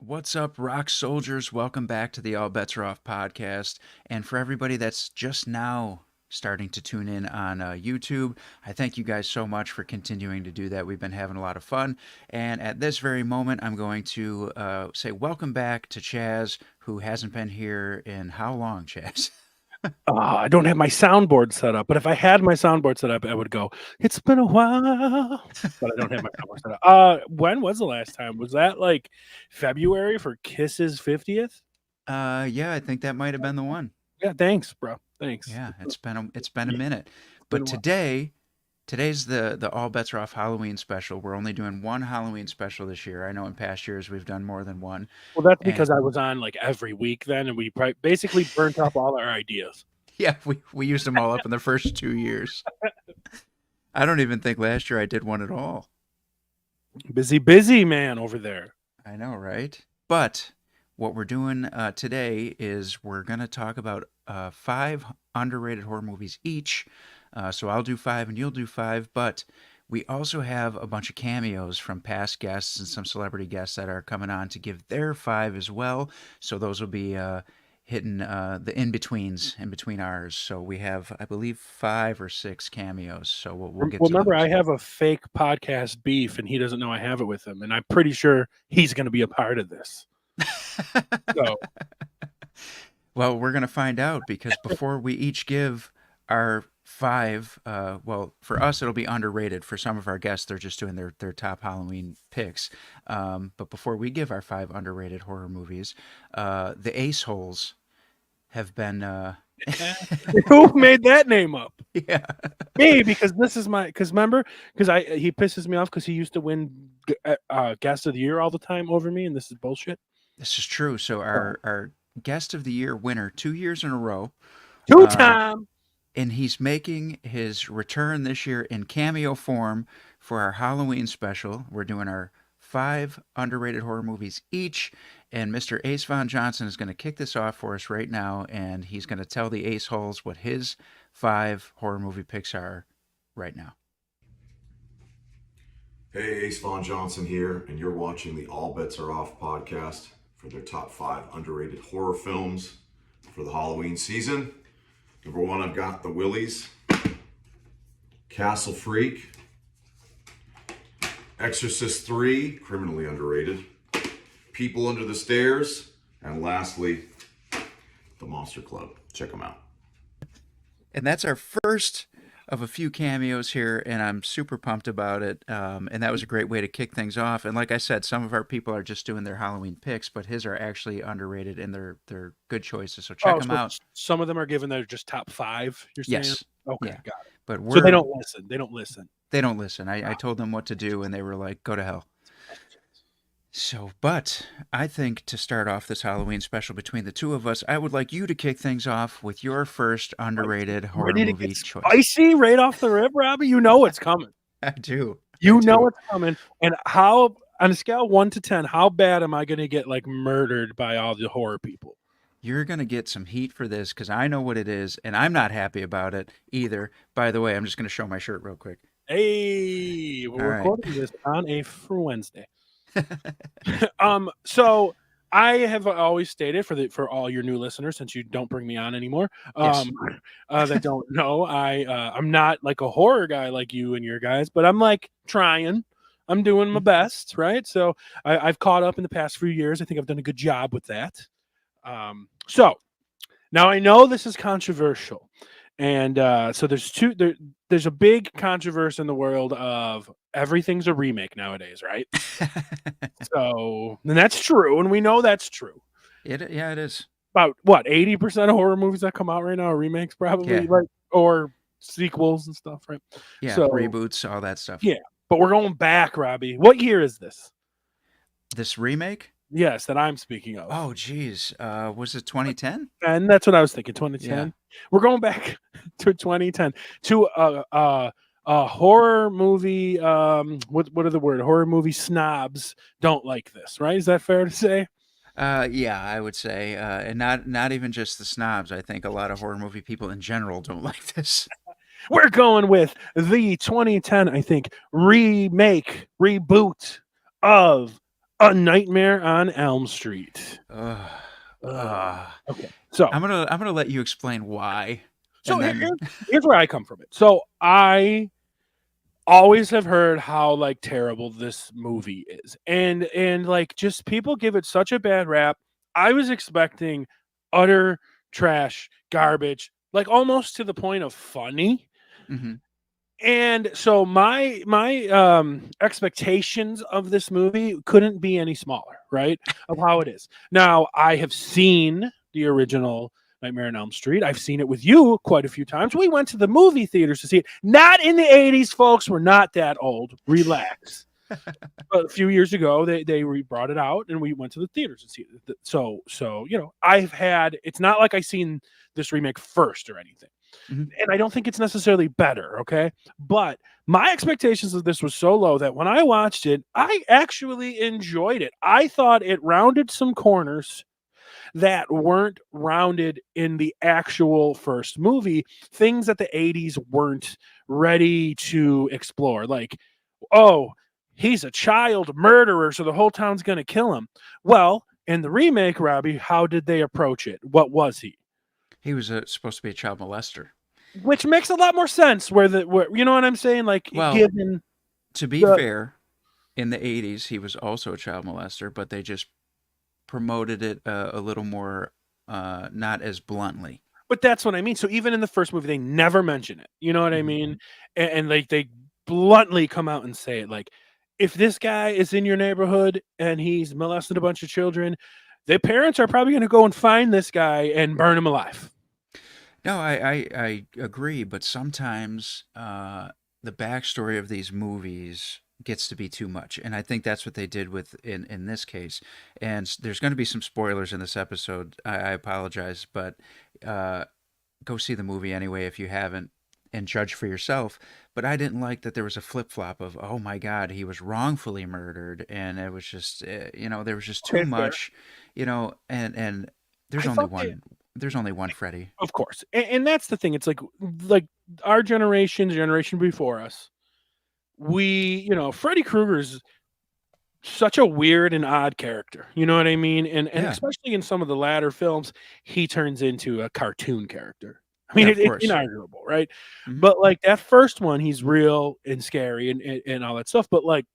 What's up, rock soldiers? Welcome back to the All Bets Are Off podcast. And for everybody that's just now starting to tune in on YouTube, I thank you guys so much for continuing to do that. We've been having a lot of fun. And at this very moment, I'm going to say welcome back to Chazz, who hasn't been here in how long, Chazz? I don't have my soundboard set up, but if I had my soundboard set up, I would go, "It's been a while," but I don't have my soundboard set up. When was the last time? Was that like February for Kiss's 50th? Yeah, I think that might have been the one. Yeah, thanks, bro. Thanks. Yeah, it's been a minute. It's been But a while. today's the All Bets Are Off Halloween special. We're only doing one Halloween special this year. I know in past years we've done more than one. Well, that's And because I was on like every week then, and we basically burnt up all our ideas. yeah, we used them all up in the first 2 years. I don't even think last year I did one at all. Busy man over there. I know, right? But what we're doing today is we're going to talk about five underrated horror movies each. So I'll do five and you'll do five. But we also have a bunch of cameos from past guests and some celebrity guests that are coming on to give their five as well. So those will be hitting the in-betweens in between ours. So we have, I believe, 5 or 6 cameos. So we'll get to Remember, I those. have a fake podcast beef, and he doesn't know I have it with him, and I'm pretty sure he's going to be a part of this. So Well, we're going to find out because before we each give our five, well, for us, it'll be underrated. For some of our guests, they're just doing their top Halloween picks. But before we give our five underrated horror movies, the Ace Holes have been, who made that name up? yeah, Me, because this is my remember he pisses me off because he used to win guest of the year all the time over me, and this is bullshit. this is true. So our guest of the year winner 2 years in a row, Two uh, time. and he's making his return this year in cameo form for our Halloween special. We're doing our five underrated horror movies each, and Mr. Ace Von Johnson is going to kick this off for us right now, and he's going to tell the Ace Holes what his five horror movie picks are right now. Hey, Ace Von Johnson here, and you're watching the All Bets Are Off podcast for their top 5 underrated horror films for the Halloween season. Number 1, I've got The Willies, Castle Freak, Exorcist 3, criminally underrated, People Under the Stairs, and lastly, The Monster Club. Check them out. And that's our first of a few cameos here, and I'm super pumped about it. And that was a great way to kick things off. And like I said, some of our people are just doing their Halloween picks, but his are actually underrated and they're good choices. So check them So out. some of them are given their just top 5. You're saying? Yes, Okay, yeah, got it. but So they we're don't listen. They don't listen. they don't listen. I told them what to do, and they were like, "Go to hell." So, but I think to start off this Halloween special between the two of us, I would like you to kick things off with your first underrated horror Ready to get movie choice. spicy right off the rip, Robbie? You know what's coming. I do. You I know do. it's coming. And how, on a scale of 1 to 10, how bad am I going to get like murdered by all the horror people? You're going to get some heat for this because I know what it is, and I'm not happy about it either. By the way, I'm just going to show my shirt real quick. Hey, All we're right. recording this on a for Wednesday. So I have always stated for all your new listeners, since you don't bring me on anymore, Yes. that don't know, I'm not like a horror guy like you and your guys, but I'm like trying. I'm doing my best, right? So I've caught up in the past few years. I think I've done a good job with that. So now I know this is controversial, and so there's a big controversy in the world of everything's a remake nowadays, right? So, and that's true, and we know that's true. Yeah, it is. About what 80% of horror movies that come out right now are remakes, probably, Yeah. right? Or sequels and stuff, right? Yeah, So reboots, all that stuff. yeah, but we're going back, Robbie. What year is this? This remake? Yes, that I'm speaking of. Oh, geez. Was it 2010? And that's what I was thinking. 2010. Yeah. We're going back to 2010 to a horror movie. What are the word? Horror movie snobs don't like this, right? Is that fair to say? Yeah, I would say, and not even just the snobs. I think a lot of horror movie people in general don't like this. We're going with the 2010, I think, reboot of A Nightmare on Elm Street. Uh, Uh, uh, okay, so I'm gonna let you explain why, so and then here's where I come from. It. So I always have heard how like terrible this movie is, and like just people give it such a bad rap. I was expecting utter trash, garbage, like almost to the point of funny. mhm, And so my expectations of this movie couldn't be any smaller, right? Of how it is. Now, I have seen the original Nightmare on Elm Street. I've seen it with you quite a few times. We went to the movie theaters to see it. Not in the 80s, folks. We're not that old. Relax. But a few years ago, they brought it out, and we went to the theaters to see it. So I've had. It's not like I seen this remake first or anything, mhm. and I don't think it's necessarily better. Okay, but my expectations of this was so low that when I watched it, I actually enjoyed it. I thought it rounded some corners that weren't rounded in the actual first movie, things that the 80s weren't ready to explore. Like, oh, he's a child murderer, so the whole town's going to kill him. Well, in the remake, Robbie, how did they approach it? What was he? He was supposed to be a child molester. Which makes a lot more sense where you know what I'm saying? Like, Well, given to be the fair, in the 80s, he was also a child molester, but they just promoted it a little more, not as bluntly. but that's what I mean. So even in the first movie, they never mention it. You know what I Mhm. mean? And like they bluntly come out and say it. Like, if this guy is in your neighborhood and he's molested a bunch of children, their parents are probably going to go and find this guy and burn him alive. No, I agree, but sometimes the backstory of these movies gets to be too much, and I think that's what they did with in this case. And there's going to be some spoilers in this episode. I apologize, but uh, go see the movie anyway if you haven't, and judge for yourself. But I didn't like that there was a flip flop of, oh my God, he was wrongfully murdered, and it was just there was just too Okay, fair. much, and there's I only thought they, one there's only one Freddy. of course, and that's the thing. It's like our generation, the generation before us, Freddy Krueger's such a weird and odd character. You know what I mean? And Yeah, especially in some of the latter films, he turns into a cartoon character. I mean, yeah, of it's course. inarguable, right? Hmm. But like that first one, he's real and scary and all that stuff. But like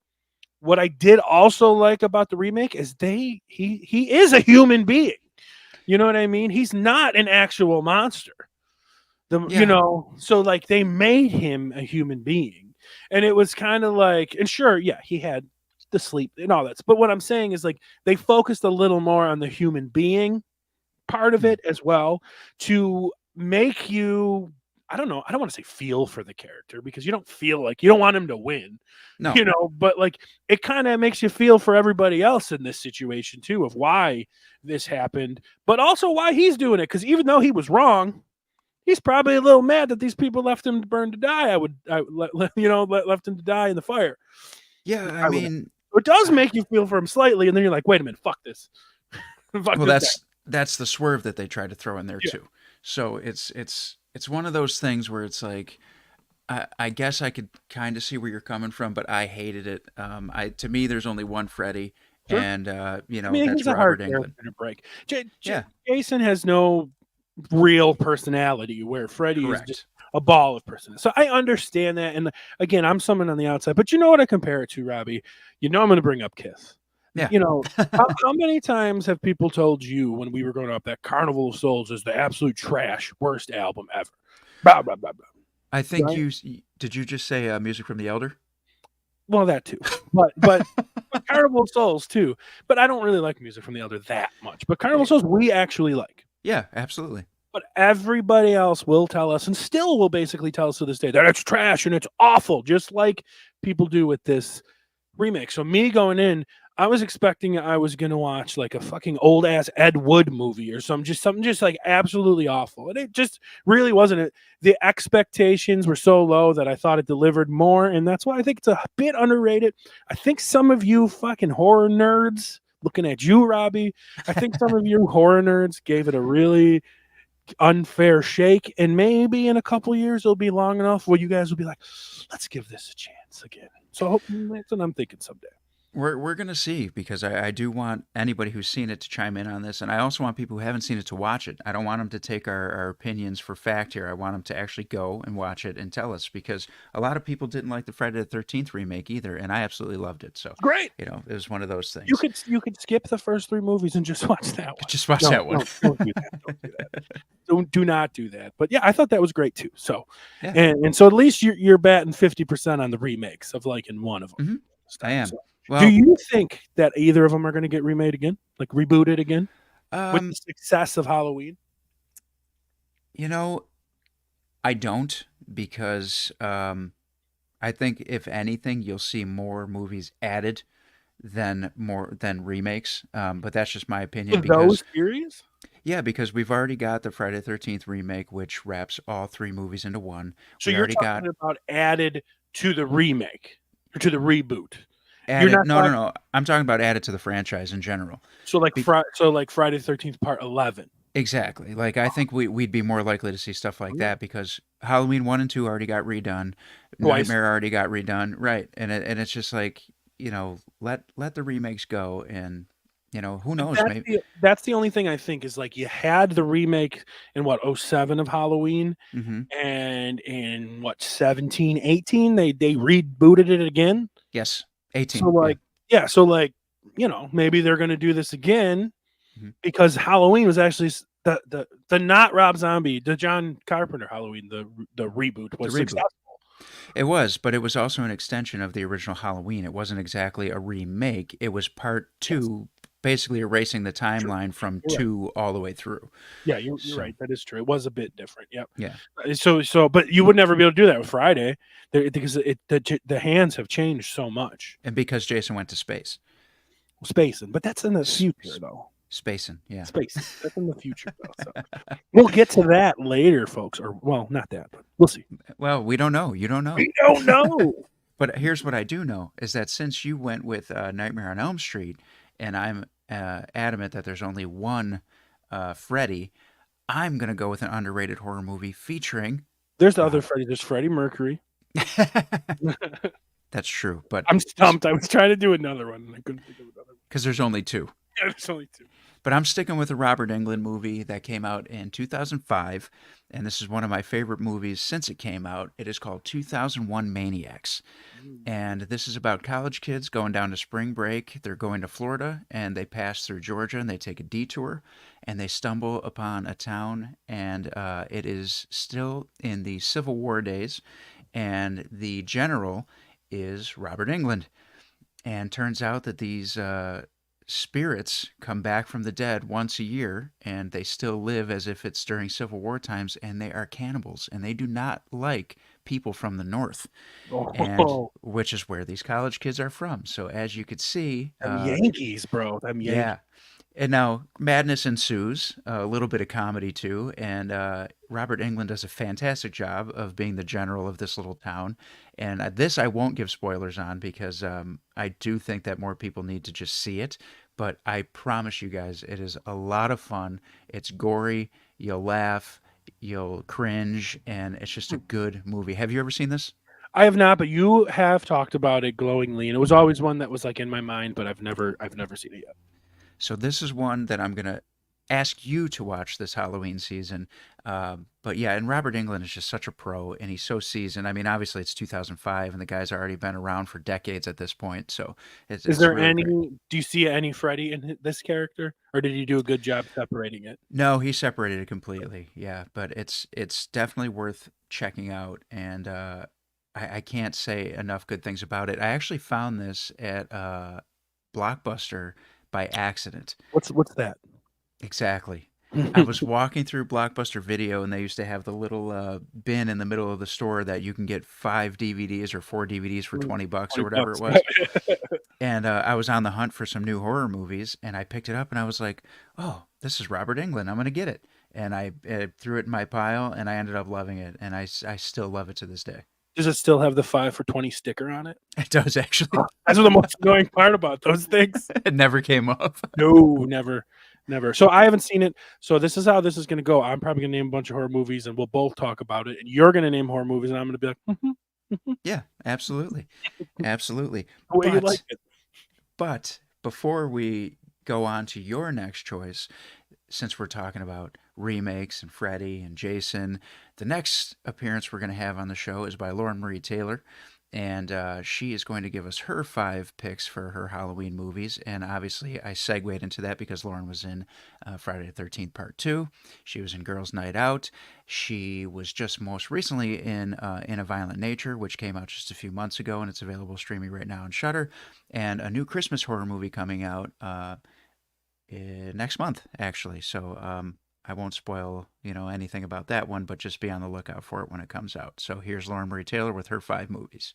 what I did also like about the remake is he is a human being. You know what I mean? He's not an actual monster. Yeah, So like they made him a human being. And it was kind of like, and sure, yeah, he had the sleep and all that. But what I'm saying is like they focused a little more on the human being part of mm, it as well to make you, I don't know, I don't want to say feel for the character because you don't feel like you don't want him to win, no, but like it kind of makes you feel for everybody else in this situation too of why this happened, but also why he's doing it. Because even though he was wrong, he's probably a little mad that these people left him to burn to die. Left him to die in the fire. yeah. I I would. mean, It does make you feel for him slightly, and then you're like, wait a minute, fuck this, fuck well, this guy. that's the swerve that they tried to throw in there Yeah, too. So it's one of those things where it's like, I guess I could kind of see where you're coming from, but I hated it. To me, there's only one Freddy, sure. and I mean, that's he's a hard Robert Englund. character to break. Yeah, Jason has no real personality, where Freddy is just correct. a ball of personality. So I understand that. And again, I'm someone on the outside, but you know what I compare it to, Robbie? I'm going to bring up Kiss. Yeah. How many times have people told you when we were growing up that Carnival of Souls is the absolute trash, worst album ever? Blah, blah, blah, blah. I think Right? did you just say music from the Elder? Well, that too. But Carnival of Souls too. But I don't really like music from the Elder that much. But Carnival of Eh, Souls we actually like. Yeah, absolutely. But everybody else will tell us and still will basically tell us to this day that it's trash and it's awful, just like people do with this remake. So me going in, I was expecting I was gonna watch like a fucking old ass Ed Wood movie or something just like absolutely awful. And it just really wasn't it. The expectations were so low that I thought it delivered more, and that's why I think it's a bit underrated. I think some of you fucking horror nerds, looking at you, Robbie, I think some of you horror nerds gave it a really unfair shake, and maybe in a couple years it'll be long enough where you guys will be like, let's give this a chance again. So that's what I'm thinking someday. We're gonna see because I do want anybody who's seen it to chime in on this, and I also want people who haven't seen it to watch it. I don't want them to take our opinions for fact here. I want them to actually go and watch it and tell us because a lot of people didn't like the Friday the 13th remake either, and I absolutely loved it. So, Great. it was one of those You things. could skip the first 3 movies and just watch that one. Just watch No, that one. no, don't do that. Don't do that. Do not do that. But yeah, I thought that was great too. So, Yeah. and so at least you're batting 50% on the remakes of liking one of them. Hmm. I am. So, Well, do you think that either of them are going to get remade again, like rebooted again, with the success of Halloween? I don't because I think if anything, you'll see more movies added than remakes. But that's just my opinion Of those because series? yeah, because we've already got the Friday the 13th remake, which wraps all three movies into one. So We you're already got talking about added to the remake or to the reboot. You're added. not No, no, talking no. I'm talking about added to the franchise in general. so like Be- Friday the 13th part 11. exactly. Like I think we'd be more likely to see stuff like that because Halloween 1 and 2 already got redone. Twice. Nightmare already got redone. Right. And it's just like, let the remakes go and who knows, maybe. That's the only thing I think is like you had the remake in what, '07 of Halloween, Mhm. and in what, 17, 18 they rebooted it again. Yes. So 18. Yeah. like yeah, so like, maybe they're going to do this again Mhm. because Halloween was actually the not Rob Zombie, the John Carpenter Halloween, the reboot The was reboot. successful. It was, but it was also an extension of the original Halloween. It wasn't exactly a remake. It was part Yes. 2, basically erasing the True. timeline from You're right. 2 all the way through. Yeah, you're So, right. That is true. It was a bit different. Yep. yeah. But you would never be able to do that with Friday because the hands have changed so much. And because Jason went to space. Spacing, but that's in the S- future s- though. Spacing, yeah. Spacing, that's in the future though. So we'll get to that later, folks. Or well, not that, but we'll see. Well, we don't know. You don't know. We don't know. But here's what I do know is that since you went with Nightmare on Elm Street, and I'm adamant that there's only one Freddy, I'm going to go with an underrated horror movie featuring. There's the other Freddy. There's Freddie Mercury. That's true, but I'm stumped. I was trying to do another one and I couldn't think of another one. because there's only two. Yeah, there's only 2. But I'm sticking with a Robert Englund movie that came out in 2005, and this is one of my favorite movies since it came out. It is called 2001 Maniacs. And this is about college kids going down to spring break. They're going to Florida and they pass through Georgia and they take a detour and they stumble upon a town. And it is still in the Civil War days. And the general is Robert Englund. And turns out that these spirits come back from the dead once a year and they still live as if it's during Civil War times and they are cannibals and they do not like people from the North, and Oh, which is where these college kids are from. So as you could see, them Yankees, bro. Them Yankees. yeah. And now madness ensues, a little bit of comedy too, and Robert Englund does a fantastic job of being the general of this little town. And this I won't give spoilers on because I do think that more people need to just see it. But I promise you guys, it is a lot of fun. It's gory, you'll laugh, you'll cringe, and it's just a good movie. Have you ever seen this? I have not, but you have talked about it glowingly, and it was always one that was like in my mind, but I've never seen it yet. So this is one that I'm gonna ask you to watch this Halloween season. But yeah, and Robert Englund is just such a pro, and he's so seasoned. I mean, obviously it's 2005, and the guy's already been around for decades at this point. So Is it's there really great. do you see any Freddy in this character, or did he do a good job separating it? No, he separated it completely. Yeah, but it's definitely worth checking out, and I can't say enough good things about it. I actually found this at Blockbuster by accident. What's that? Exactly. I was walking through Blockbuster Video, and they used to have the little bin in the middle of the store that you can get 5 DVDs or 4 DVDs for $20 or whatever it was. And I was on the hunt for some new horror movies, and I picked it up, and I was like, "Oh, this is Robert Englund. I'm gonna get it." And I threw it in my pile, and I ended up loving it, and I still love it to this day. Does it still have the 5 for 20 sticker on it? It does actually. That's the most annoying part about those things. It never came off. No, never, never. So I haven't seen it. So this is how this is going to go. I'm probably going to name a bunch of horror movies, and we'll both talk about it. And you're going to name horror movies, and I'm going to be like, Yeah, absolutely, absolutely. the way you But like it. But before we go on to your next choice, since we're talking about remakes and Freddy and Jason, the next appearance we're going to have on the show is by Lauren Marie Taylor. And she is going to give us her 5 picks for her Halloween movies. And obviously, I segued into that because Lauren was in Friday the 13th Part 2. She was in Girls' Night Out. She was just most recently in A Violent Nature, which came out just a few months ago, and it's available streaming right now on Shudder. And a new Christmas horror movie coming out next month, actually. So I won't spoil, anything about that one, but just be on the lookout for it when it comes out. So here's Lauren Marie Taylor with her 5 movies.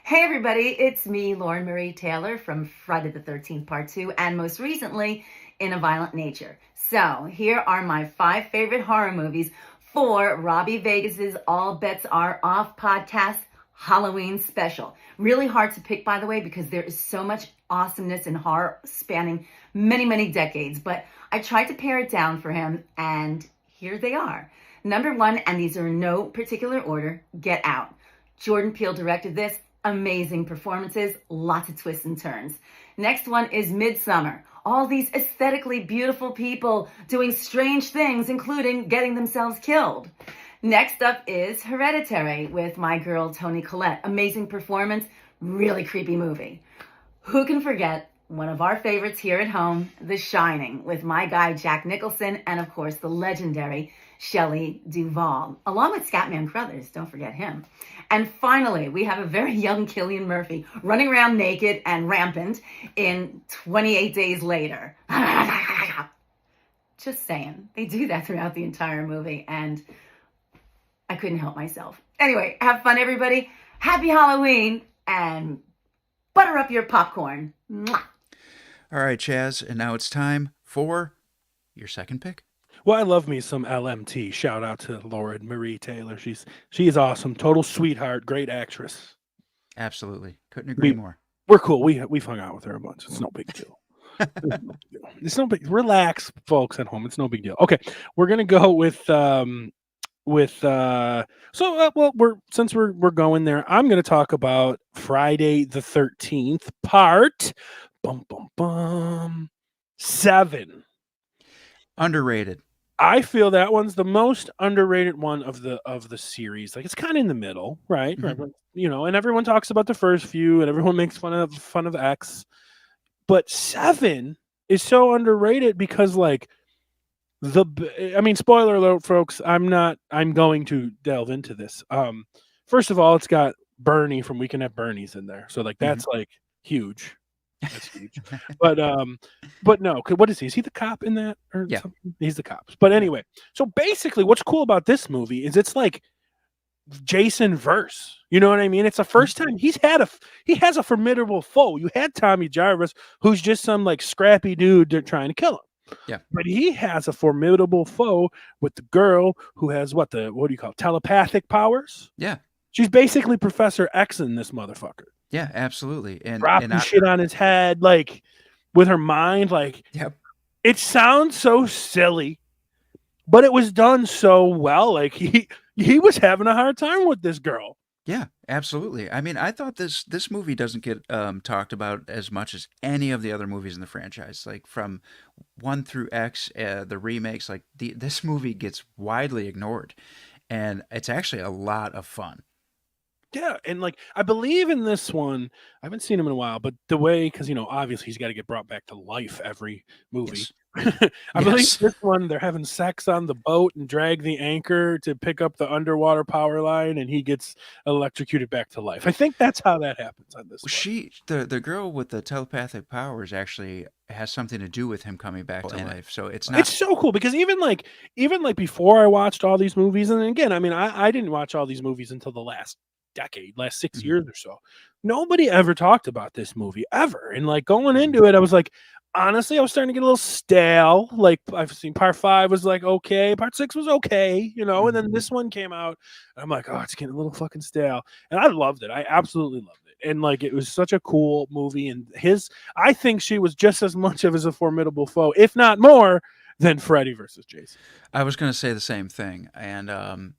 Hey everybody, it's me, Lauren Marie Taylor from Friday the 13th Part 2 and most recently in A Violent Nature. So here are my 5 favorite horror movies for Robbie Vegas's All Bets Are Off podcast Halloween special. Really hard to pick, by the way, because there is so much awesomeness in horror spanning many, many decades, but I tried to pare it down for him, and here they are. Number 1, and these are in no particular order, Get Out. Jordan Peele directed this. Amazing performances, lots of twists and turns. Next one is Midsummer. All these aesthetically beautiful people doing strange things, including getting themselves killed. Next up is Hereditary with my girl Toni Collette. Amazing performance, really creepy movie. Who can forget one of our favorites here at home, The Shining, with my guy Jack Nicholson and, of course, the legendary Shelley Duvall, along with Scatman Crothers, don't forget him. And finally, we have a very young Cillian Murphy running around naked and rampant in 28 Days Later. Just saying, they do that throughout the entire movie, and I couldn't help myself. Anyway, have fun, everybody. Happy Halloween, and butter up your popcorn. Mwah. All right, Chaz, and now it's time for your second pick. Well, I love me some LMT. Shout out to Lauren Marie Taylor. She's awesome. Total sweetheart. Great actress. Absolutely. Couldn't agree more. We're cool. We've hung out with her a bunch. It's no big deal. It's no big. Relax, folks at home. It's no big deal. Okay, we're gonna go with since we're going there, I'm gonna talk about Friday the 13th part 7. Underrated. I feel that one's the most underrated one of the series. Like, it's kind of in the middle, right? Mm-hmm. And everyone talks about the first few, and everyone makes fun of X. But 7 is so underrated because, like, spoiler alert, folks. I'm going to delve into this. First of all, it's got Bernie from Weekend at Bernie's in there, so like that's like huge. That's huge. But no, what is he? Is he the cop in that or something? He's the cops. But anyway, so basically what's cool about this movie is it's like Jason verse. You know what I mean? It's the first time he has a formidable foe. You had Tommy Jarvis, who's just some like scrappy dude trying to kill him. Yeah. But he has a formidable foe with the girl who has what do you call it? Telepathic powers? Yeah. She's basically Professor X in this motherfucker. Yeah, absolutely. And dropping shit on his head, like with her mind, like it sounds so silly, but it was done so well. Like he was having a hard time with this girl. Yeah, absolutely. I mean, I thought this movie doesn't get talked about as much as any of the other movies in the franchise. Like from 1 through X, the remakes, like this movie gets widely ignored, and it's actually a lot of fun. Yeah, and like I believe in this one, I haven't seen him in a while, but the way, because obviously he's got to get brought back to life every movie. Yes. I believe this one they're having sex on the boat and drag the anchor to pick up the underwater power line, and he gets electrocuted back to life. I think that's how that happens on this one. The girl with the telepathic powers actually has something to do with him coming back to life. So it's so cool because even like before I watched all these movies, and again, I mean, I didn't watch all these movies until the last 6 years or so. Nobody ever talked about this movie ever, and like going into it, I was like, honestly, I was starting to get a little stale. Like I've seen part 5 was like okay, part 6 was okay, and then this one came out, and I'm like, oh, it's getting a little fucking stale, and I loved it. I absolutely loved it, and like it was such a cool movie. And I think she was just as much of as a formidable foe, if not more, than Freddy versus Jason. I was going to say the same thing, and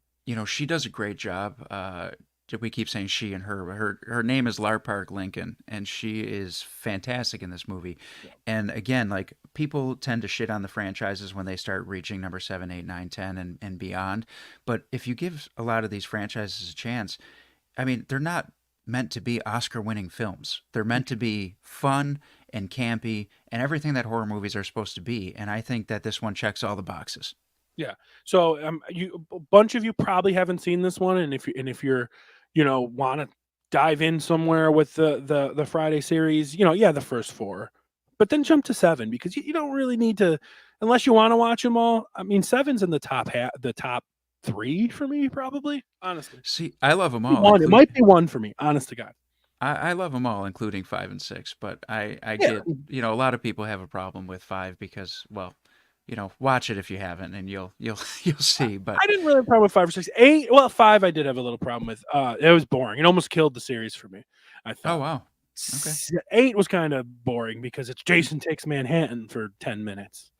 she does a great job. we keep saying she and her. But her name is Lar Park Lincoln, and she is fantastic in this movie. And again, like people tend to shit on the franchises when they start reaching number 7, 8, 9, 10, and beyond. But if you give a lot of these franchises a chance, I mean, they're not meant to be Oscar-winning films. They're meant to be fun and campy and everything that horror movies are supposed to be. And I think that this one checks all the boxes. Yeah. So you a bunch of you probably haven't seen this one, and if you're, want to dive in somewhere with the Friday series, yeah, the first four, but then jump to seven because you don't really need to, unless you want to watch them all. I mean, seven's in the top three for me, probably. Honestly, See, I love them Maybe all, one. It might be one for me. Honest to God. I love them all, including 5 and 6. But I Yeah. get, a lot of people have a problem with 5 because, well, watch it if you haven't, and you'll see. But I didn't really have a problem with 5 or 6. 8, well, 5 I did have a little problem with. It was boring. It almost killed the series for me, I oh thought. wow, okay. 8 was kind of boring because it's Jason Takes Manhattan for 10 minutes.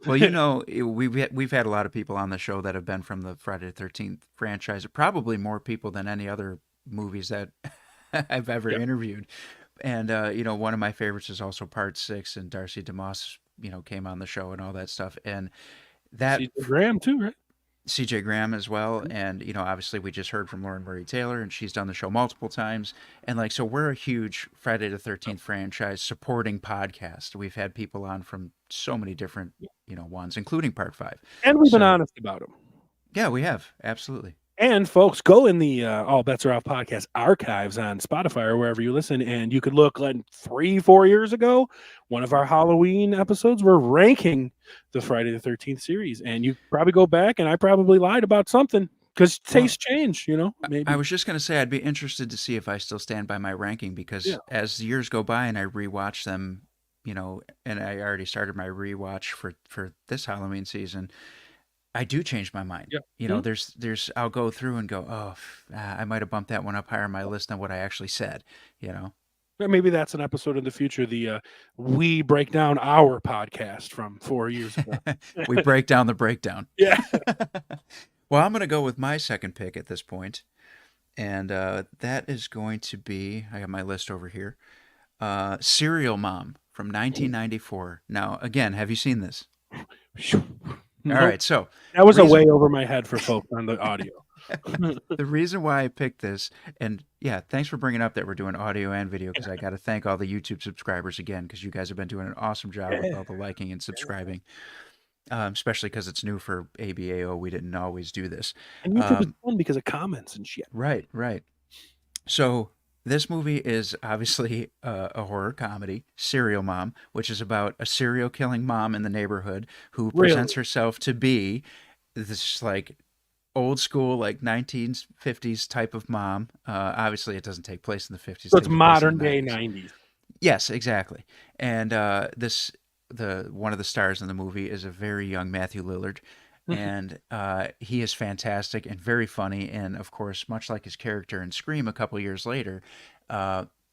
Well, we've had a lot of people on the show that have been from the Friday the 13th franchise, probably more people than any other movies that I've ever Yep. interviewed. And one of my favorites is also Part 6, and Darcy DeMoss, came on the show and all that stuff. And that CJ Graham too, right? CJ Graham as well. And, obviously we just heard from Lauren Murray Taylor, and she's done the show multiple times. And like, so we're a huge Friday the 13th franchise supporting podcast. We've had people on from so many different, ones, including Part 5. And we've been So, honest about them. yeah, we have. Absolutely. And folks, go in the All Bets Are Off podcast archives on Spotify or wherever you listen, and you could look like 3-4 years ago. One of our Halloween episodes, we're ranking the Friday the 13th series, and you probably go back, and I probably lied about something because tastes change. Maybe. I was just going to say I'd be interested to see if I still stand by my ranking because as years go by and I rewatch them, and I already started my rewatch for this Halloween season, I do change my mind. Yeah. There's I'll go through and go, oh, I might have bumped that one up higher on my list than what I actually said. Maybe that's an episode in the future. The we break down our podcast from 4 years ago. We break down the breakdown. Yeah. Well, I'm going to go with my second pick at this point, and that is going to be, I have my list over here, Serial Mom from 1994. Now, again, have you seen this? Nope. All right, so that was way over my head for folks on the audio. The reason why I picked this, and yeah, thanks for bringing up that we're doing audio and video, because I got to thank all the YouTube subscribers again, because you guys have been doing an awesome job with all the liking and subscribing, especially because it's new for ABAO. We didn't always do this. And YouTube is fun because of comments and shit. Right. So this movie is obviously a horror comedy, Serial Mom, which is about a serial killing mom in the neighborhood who presents herself to be this like old school, like 1950s type of mom. Obviously, it doesn't take place in the 50s. So it's modern day 90s. Yes, exactly. And one of the stars in the movie is a very young Matthew Lillard. And he is fantastic and very funny. And of course, much like his character in Scream a couple years later,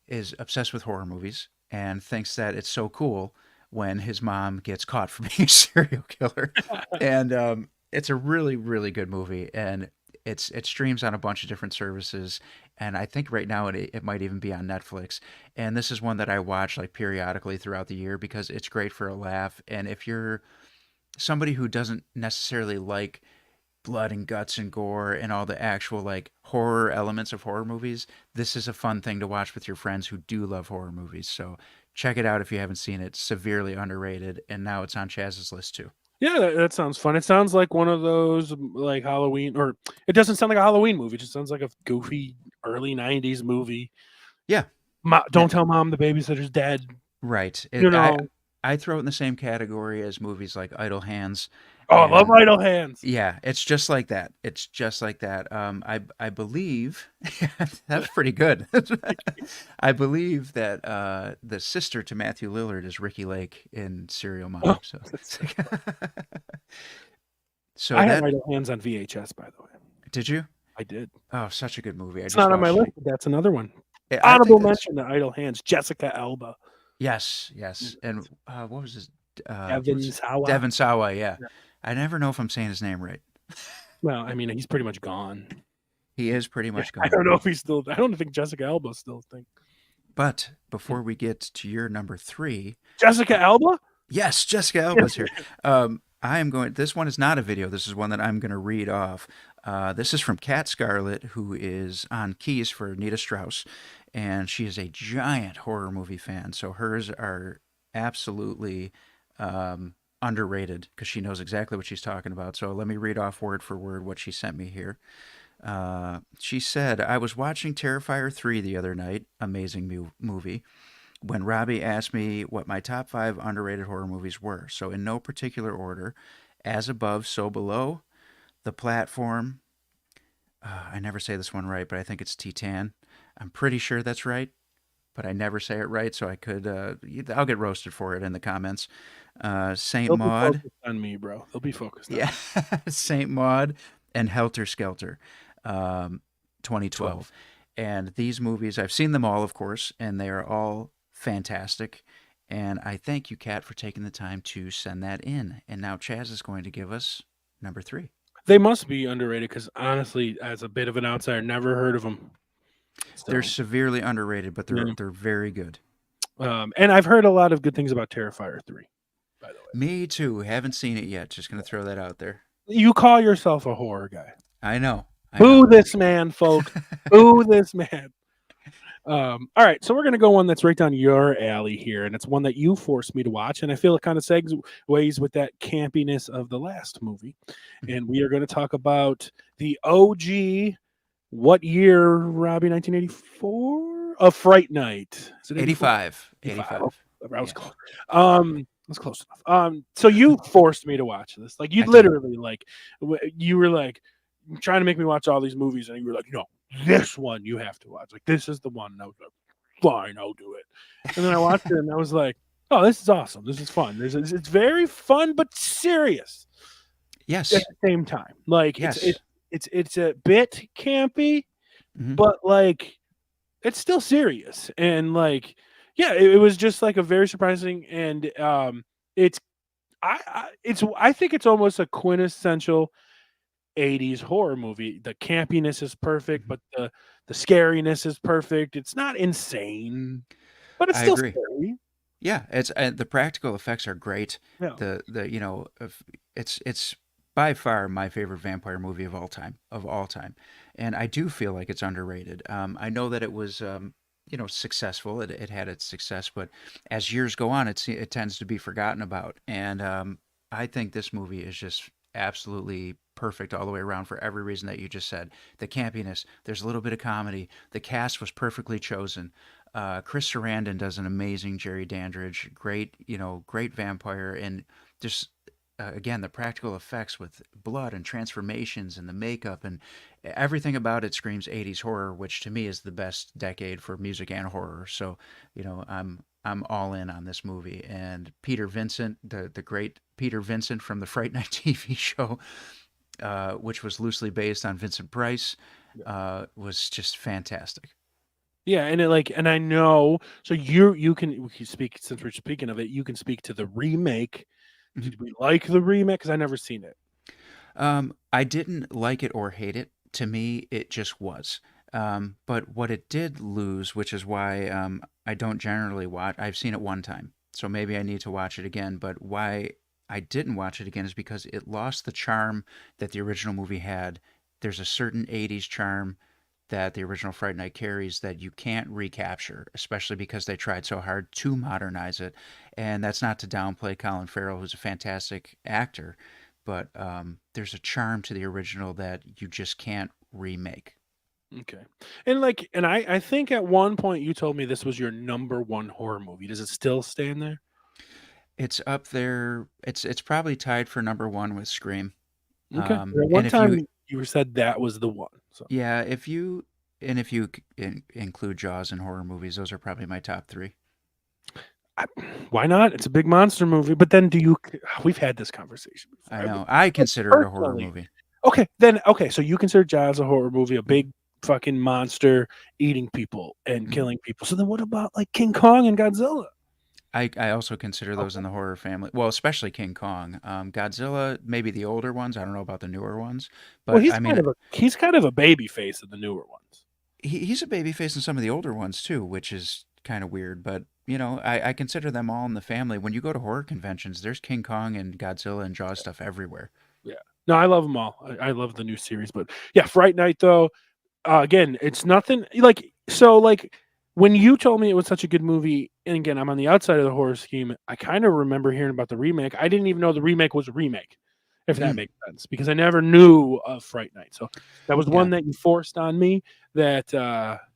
is obsessed with horror movies and thinks that it's so cool when his mom gets caught for being a serial killer. And it's a really, really good movie. And it streams on a bunch of different services. And I think right now it might even be on Netflix. And this is one that I watch like periodically throughout the year because it's great for a laugh. And if you're somebody who doesn't necessarily like blood and guts and gore and all the actual like horror elements of horror movies, this is a fun thing to watch with your friends who do love horror movies. So check it out if you haven't seen it. Severely underrated, and now it's on Chazz's list too. Yeah, that sounds fun. It sounds like one of those like Halloween, or it doesn't sound like a Halloween movie. It just sounds like a goofy early 90s movie. Yeah. Don't tell mom the babysitter's dead. Right. I throw it in the same category as movies like Idle Hands. Oh, I love Idle Hands. Yeah, it's just like that. I believe that's pretty good. I believe that the sister to Matthew Lillard is Ricki Lake in Serial Mom. Oh, So I had Idle Hands on VHS, by the way. Did you? I did. Oh, such a good movie. It's not on my list, but that's another one. Yeah, Honorable mention to Idle Hands, Jessica Alba. Yes. And what was his? Devon Sawa, yeah. I never know if I'm saying his name right. Well, I mean, he's pretty much gone. He is pretty Yeah, much I gone. don't know if he's still. I don't think Jessica Alba's still a thing. But before we get to your number 3, Jessica Alba? yes, Jessica Alba's here. I am going. This one is not a video. This is one that I'm going to read off. This is from Kat Scarlett, who is on keys for Nita Strauss, and she is a giant horror movie fan. So hers are absolutely underrated because she knows exactly what she's talking about. So let me read off word for word what she sent me here. She said, I was watching Terrifier 3 the other night, amazing movie, when Robbie asked me what my top 5 underrated horror movies were. So, in no particular order, As Above, So Below, The Platform. I never say this one right, but I think it's Titan. I'm pretty sure that's right, but I never say it right, so I could. I'll get roasted for it in the comments. Saint They'll be Maud. focused on me, bro. They'll be focused on Yeah. me. Saint Maud and Helter Skelter, 2012. 12. And these movies, I've seen them all, of course, and they are all fantastic. And I thank you, Kat, for taking the time to send that in. And now Chazz is going to give us number 3. They must be underrated because honestly, as a bit of an outsider, never heard of them. They're So, severely underrated, but yeah. they're very good. And I've heard a lot of good things about Terrifier 3, by the way. Me too. Haven't seen it yet. Just going to throw that out there. You call yourself a horror guy. I know. Boo this man, folks. Boo this man. All right, so we're gonna go one that's right down your alley here, and it's one that you forced me to watch, and I feel it kind of segues with that campiness of the last movie. And we are going to talk about the OG. What year, Robbie? 1984 of Fright Night. Is it 85. 85. 85. I was Yeah. close. That's close enough. So you forced me to watch this. Like you I did. literally, like you were like trying to make me watch all these movies, and you were like, no, this one you have to watch. Like this is the one. And I was like, fine, I'll do it. And then I watched it, and I was like, oh, this is awesome. This is fun. It's very fun but serious. Yes. At the same time, like Yes. it's a bit campy, but like it's still serious, and like yeah, it was just like a very surprising, and it's I think it's almost a quintessential 80s horror movie. The campiness is perfect, but the scariness is perfect. It's not insane, but it's I still agree. scary. Yeah, it's the practical effects are great. Yeah. It's by far my favorite vampire movie of all time, and I do feel like it's underrated. I know that it was successful. It had its success, but as years go on, it tends to be forgotten about. And I think this movie is just absolutely perfect all the way around for every reason that you just said. The campiness, there's a little bit of comedy. The cast was perfectly chosen. Chris Sarandon does an amazing Jerry Dandridge, great vampire, and just again the practical effects with blood and transformations and the makeup and everything about it screams 80s horror, which to me is the best decade for music and horror. So I'm all in on this movie. And Peter Vincent, the great Peter Vincent from the Fright Night TV show, which was loosely based on Vincent Price, was just fantastic. Yeah, and I know. So we can speak, since we're speaking of it. You can speak to the remake. Did we like the remake? Because I never seen it. I didn't like it or hate it. To me, it just was. But what it did lose, which is why I don't generally watch. I've seen it one time, so maybe I need to watch it again. But why I didn't watch it again is because it lost the charm that the original movie had. There's a certain 80s charm that the original Fright Night carries that you can't recapture, especially because they tried so hard to modernize it. And that's not to downplay Colin Farrell, who's a fantastic actor, but there's a charm to the original that you just can't remake. Okay, and I think at one point you told me this was your number one horror movie. Does it still stand there? It's up there. It's probably tied for number one with Scream. Okay. At And one if time you you said that was the one. So yeah, if you include Jaws and horror movies, those are probably my top 3. why not? It's a big monster movie. But then we've had this conversation before. I know. I consider it a horror Personally, movie. Okay, so you consider Jaws a horror movie, a big fucking monster eating people and killing people. So then what about like King Kong and Godzilla? I also consider those in the horror family. Well, especially King Kong. Godzilla, maybe the older ones. I don't know about the newer ones, Well, but I mean, he's kind of a baby face of the newer ones. he's a babyface in some of the older ones too, which is kind of weird. But I consider them all in the family. When you go to horror conventions, there's King Kong and Godzilla and Jaws stuff everywhere. Yeah. No, I love them all. I love the new series, but yeah, Fright Night though. Again, it's nothing like so. Like when you told me it was such a good movie, and again, I'm on the outside of the horror scheme. I kind of remember hearing about the remake. I didn't even know the remake was a remake, if that Mm, makes sense, because I never knew of Fright Night. So that was yeah, one that you forced on me that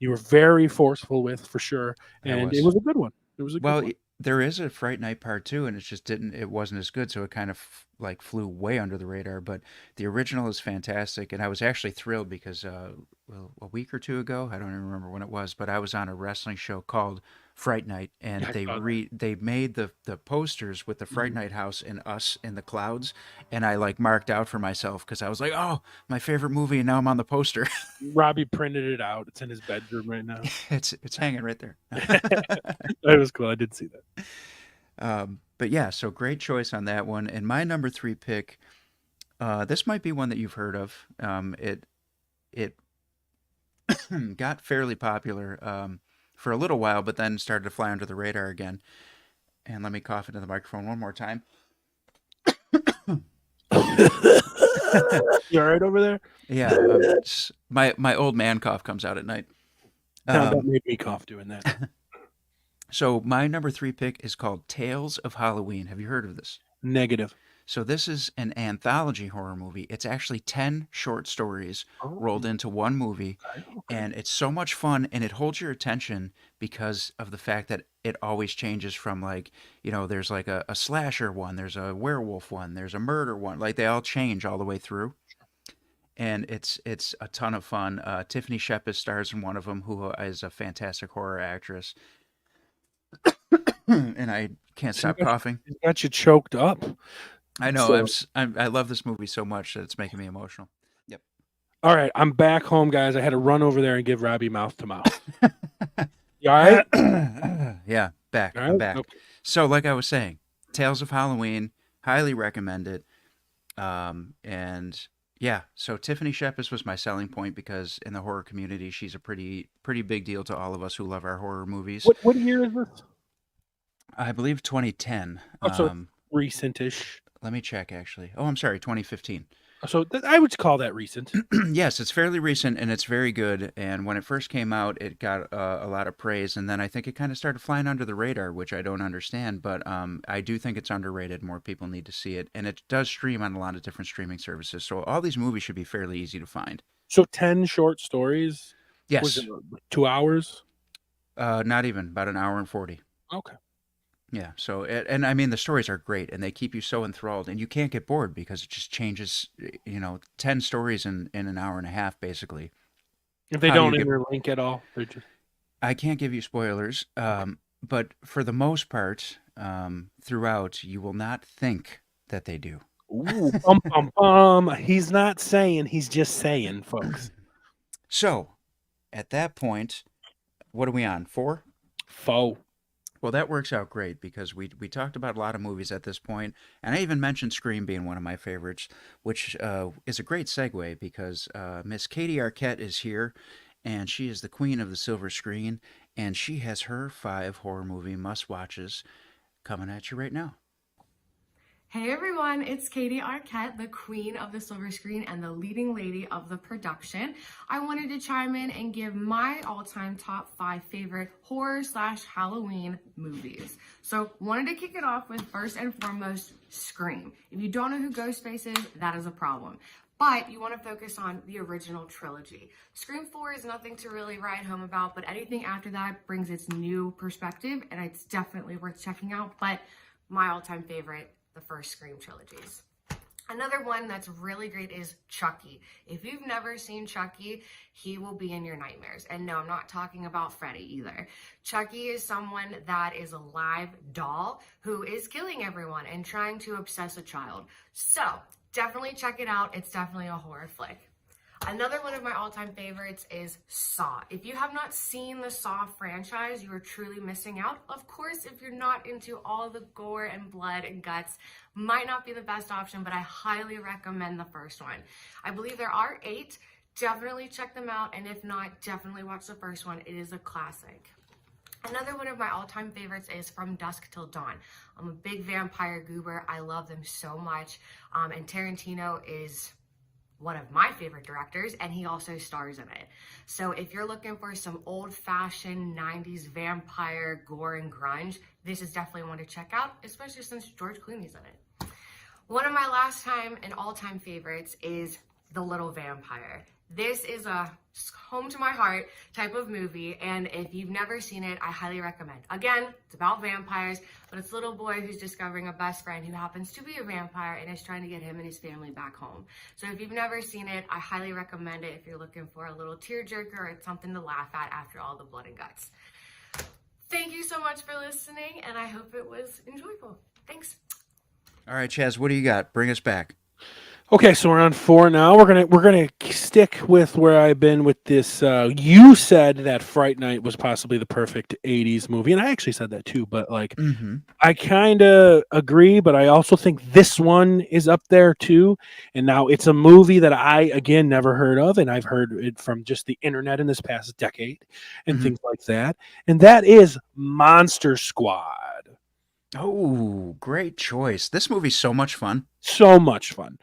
you were very forceful with for sure, that and it was. was a good one. It was a good Well, one. there is a Fright Night Part 2, and it wasn't as good, so it kind of like flew way under the radar. But the original is fantastic, and I was actually thrilled because well, a week or two ago, I don't even remember when it was, but I was on a wrestling show called Fright Night, Yeah, and I saw that. they made the posters with the Fright Mhm. Night house and us in the clouds, and I like marked out for myself because I was like, oh, my favorite movie, and now I'm on the poster. Robbie printed it out. It's in his bedroom right now. It's hanging right there. That was cool. I did see that. But yeah, so great choice on that one. And my number three pick, this might be one that you've heard of. It got fairly popular for a little while, but then started to fly under the radar again. And let me cough into the microphone one more time. You all right over there? Yeah, my old man cough comes out at night. No, that Um, made me cough doing that. so my number three pick is called Tales of Halloween. Have you heard of this? Negative. So this is an anthology horror movie. It's actually 10 short stories Oh, rolled into one movie, okay, okay. and it's so much fun, and it holds your attention because of the fact that it always changes from, like, there's like a slasher one, there's a werewolf one, there's a murder one. Like, they all change all the way through, and it's a ton of fun. Tiffany Shepis stars in one of them, who is a fantastic horror actress. And I can't She's stop got, coughing. she's got you choked up. I know. So, I love this movie so much that it's making me emotional. Yep. all right, I'm back home, guys. I had to run over there and give Robbie mouth to mouth. You all right? Yeah, back. All I'm right. back. Okay. So, like I was saying, Tales of Halloween, highly recommend it. And yeah, so Tiffany Shepis was my selling point because in the horror community, she's a pretty big deal to all of us who love our horror movies. What year is this? I believe 2010. Oh, so it's recent-ish. Let me check actually. Oh, I'm sorry, 2015. So I would call that recent. Yes, it's fairly recent and it's very good. And when it first came out, it got a lot of praise. And then I think it kind of started flying under the radar, which I don't understand. But I do think it's underrated. More people need to see it. And it does stream on a lot of different streaming services. So all these movies should be fairly easy to find. So 10 short stories. Was it Yes. 2 hours? Not even, about an hour and 40. Okay. Yeah. So, and I mean, the stories are great and they keep you so enthralled and you can't get bored because it just changes, 10 stories in an hour and a half, basically. If they How you don't get interlink at all, they're just I can't give you spoilers, but for the most part, throughout, you will not think that they do. ooh, bum bum bum. He's not saying, he's just saying, folks. So, at that point, what are we on? 4? Foe. Well, that works out great because we talked about a lot of movies at this point, and I even mentioned Scream being one of my favorites, which is a great segue because Miss Katie Arquette is here, and she is the queen of the silver screen, and she has her 5 horror movie must-watches coming at you right now. Hey everyone, it's Katie Arquette, the queen of the silver screen and the leading lady of the production. I wanted to chime in and give my all-time top 5 favorite horror/Halloween movies. So wanted to kick it off with first and foremost, Scream. If you don't know who Ghostface is, that is a problem. But you want to focus on the original trilogy. Scream 4 is nothing to really write home about, but anything after that brings its new perspective and it's definitely worth checking out. But my all-time favorite, the first Scream trilogies. Another one that's really great is Chucky. If you've never seen Chucky, he will be in your nightmares. And no, I'm not talking about Freddy either. Chucky is someone that is a live doll who is killing everyone and trying to obsess a child. So definitely check it out. It's definitely a horror flick. Another one of my all-time favorites is Saw. If you have not seen the Saw franchise, you are truly missing out. Of course, if you're not into all the gore and blood and guts, might not be the best option, but I highly recommend the first one. I believe there are 8. Definitely check them out, and if not, definitely watch the first one. It is a classic. Another one of my all-time favorites is From Dusk Till Dawn. I'm a big vampire goober. I love them so much, and Tarantino is one of my favorite directors, and he also stars in it. So if you're looking for some old-fashioned 90s vampire gore and grunge, this is definitely one to check out, especially since George Clooney's in it. One of my last time and all-time favorites is The Little Vampire. This is a home to my heart type of movie, and if you've never seen it, I highly recommend. Again, it's about vampires, but it's a little boy who's discovering a best friend who happens to be a vampire and is trying to get him and his family back home. So if you've never seen it, I highly recommend it if you're looking for a little tearjerker or something to laugh at after all the blood and guts. Thank you so much for listening, and I hope it was enjoyable. Thanks. All right, Chaz, what do you got? Bring us back. Okay, so we're on 4 now. We're gonna stick with where I've been with this. You said that Fright Night was possibly the perfect '80s movie, and I actually said that too. But like, I kind of agree, but I also think this one is up there too. And now it's a movie that I again never heard of, and I've heard it from just the internet in this past decade and things like that. And that is Monster Squad. Oh, great choice. This movie's so much fun. So much fun.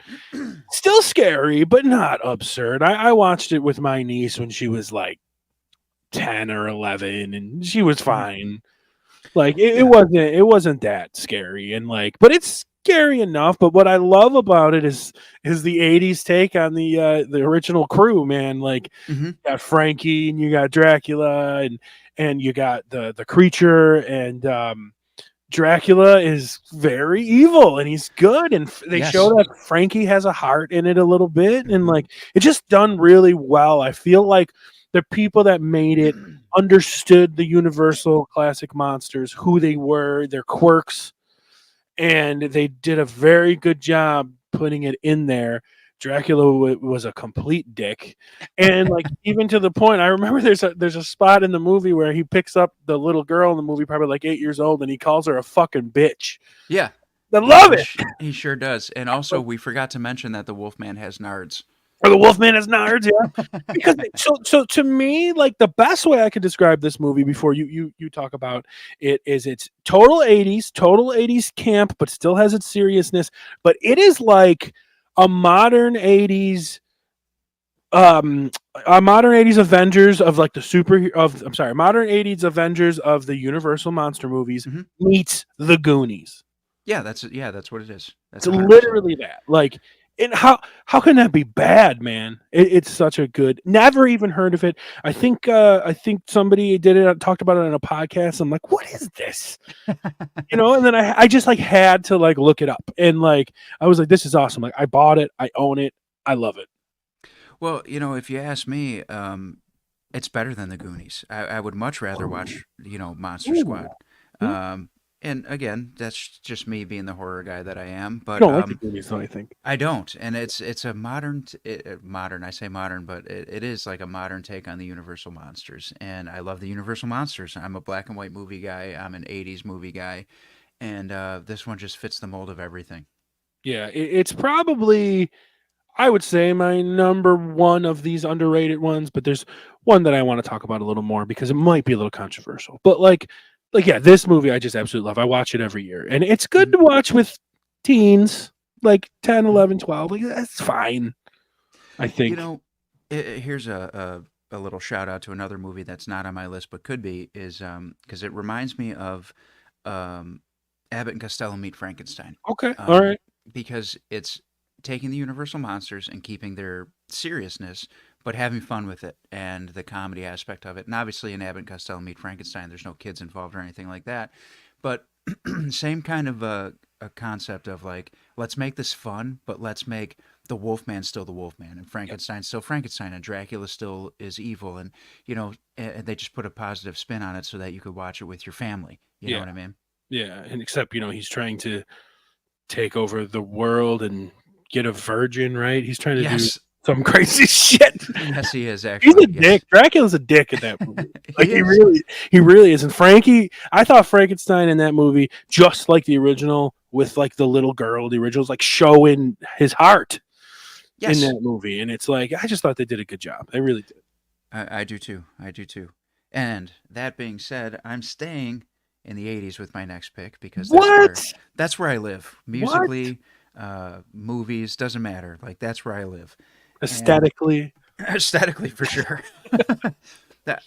Still scary, but not absurd. I watched it with my niece when she was like 10 or 11, and she was fine. Like it wasn't that scary, and like, but it's scary enough. But what I love about it is the '80s take on the original crew, man. Like you got Frankie, and you got Dracula, and you got the creature, and Dracula is very evil and he's good, and they show that Frankie has a heart in it a little bit, and like it's just done really well. I feel like the people that made it understood the Universal classic monsters, who they were, their quirks, and they did a very good job putting it in there. Dracula was a complete dick, and like even to the point, I remember there's a spot in the movie where he picks up the little girl in the movie, probably like 8 years old, and he calls her a fucking bitch. Yeah, I love it. He sure does. And also, we forgot to mention that the Wolfman has nards. Or the Wolfman has nards, yeah. Because so to me, like the best way I could describe this movie before you talk about it is it's total 80s camp, but still has its seriousness. But it is like a modern 80s Avengers of like the modern 80s Avengers of the Universal monster movies meets the Goonies. Yeah, that's what it is. That's it's literally that. Like, and how can that be bad, man? It's such a good. Never even heard of it. I think somebody did it. Talked about it on a podcast. I'm like, what is this? And then I just like had to like look it up, and like I was like, this is awesome. Like I bought it. I own it. I love it. Well, if you ask me, it's better than the Goonies. I would much rather watch, Monster Squad. And again, that's just me being the horror guy that I am. But you don't like the Goonies, though, I think. I don't, and it's a modern. I say modern, but it is like a modern take on the Universal monsters, and I love the Universal monsters. I'm a black and white movie guy. I'm an '80s movie guy, and this one just fits the mold of everything. Yeah, it's probably, I would say, my number one of these underrated ones. But there's one that I want to talk about a little more because it might be a little controversial. But like yeah, this movie I just absolutely love. I watch it every year, and it's good to watch with teens, like 10, 11, 12. Like that's fine, I think. Here's a little shout out to another movie that's not on my list but could be, is because it reminds me of Abbott and Costello Meet Frankenstein. Okay, all right. Because it's taking the Universal monsters and keeping their seriousness, but having fun with it and the comedy aspect of it. And obviously in Abbott and Costello Meet Frankenstein, there's no kids involved or anything like that. But same kind of a concept of like, let's make this fun, but let's make the Wolfman still the Wolfman, and Frankenstein still Frankenstein, and Dracula still is evil. And, and they just put a positive spin on it so that you could watch it with your family. You know what I mean? Yeah, and except, he's trying to take over the world and get a virgin, right? He's trying to do some crazy shit. Yes, he is He's actually. a dick. Dracula's a dick in that movie. Like He is. he really is. And Frankie, I thought Frankenstein in that movie, just like the original, with like the little girl, the original's like showing his heart Yes, in that movie. And it's like, I just thought they did a good job. They really did. I do too. And that being said, I'm staying in the '80s with my next pick because What? that's where I live. What? Musically, movies doesn't matter. Like that's where I live. And Aesthetically. aesthetically, for sure.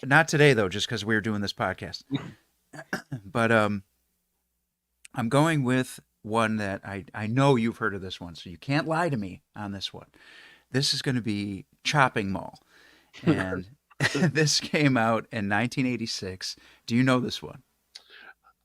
Not today though, just because we're doing this podcast. But I'm going with one that I know you've heard of this one, so you can't lie to me on this one. This is going to be Chopping Mall, and this came out in 1986. Do you know this one?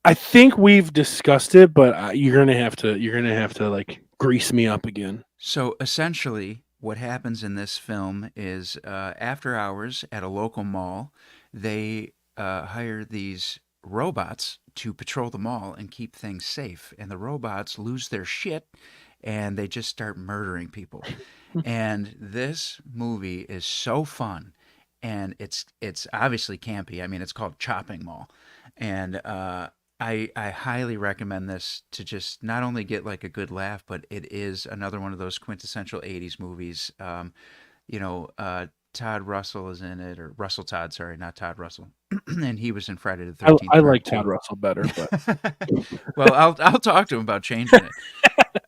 I think we've discussed it, but you're gonna have to like grease me up again. So essentially, what happens in this film is after hours at a local mall, they hire these robots to patrol the mall and keep things safe. And the robots lose their shit and they just start murdering people. And this movie is so fun. And it's obviously campy. I mean, it's called Chopping Mall, and I highly recommend this to just not only get like a good laugh, but it is another one of those quintessential '80s movies. You know, Todd Russell is in it, or Russell Todd, sorry, not Todd Russell, and he was in Friday the 13th. I Part like 2. Todd Russell better, but Well, I'll talk to him about changing it.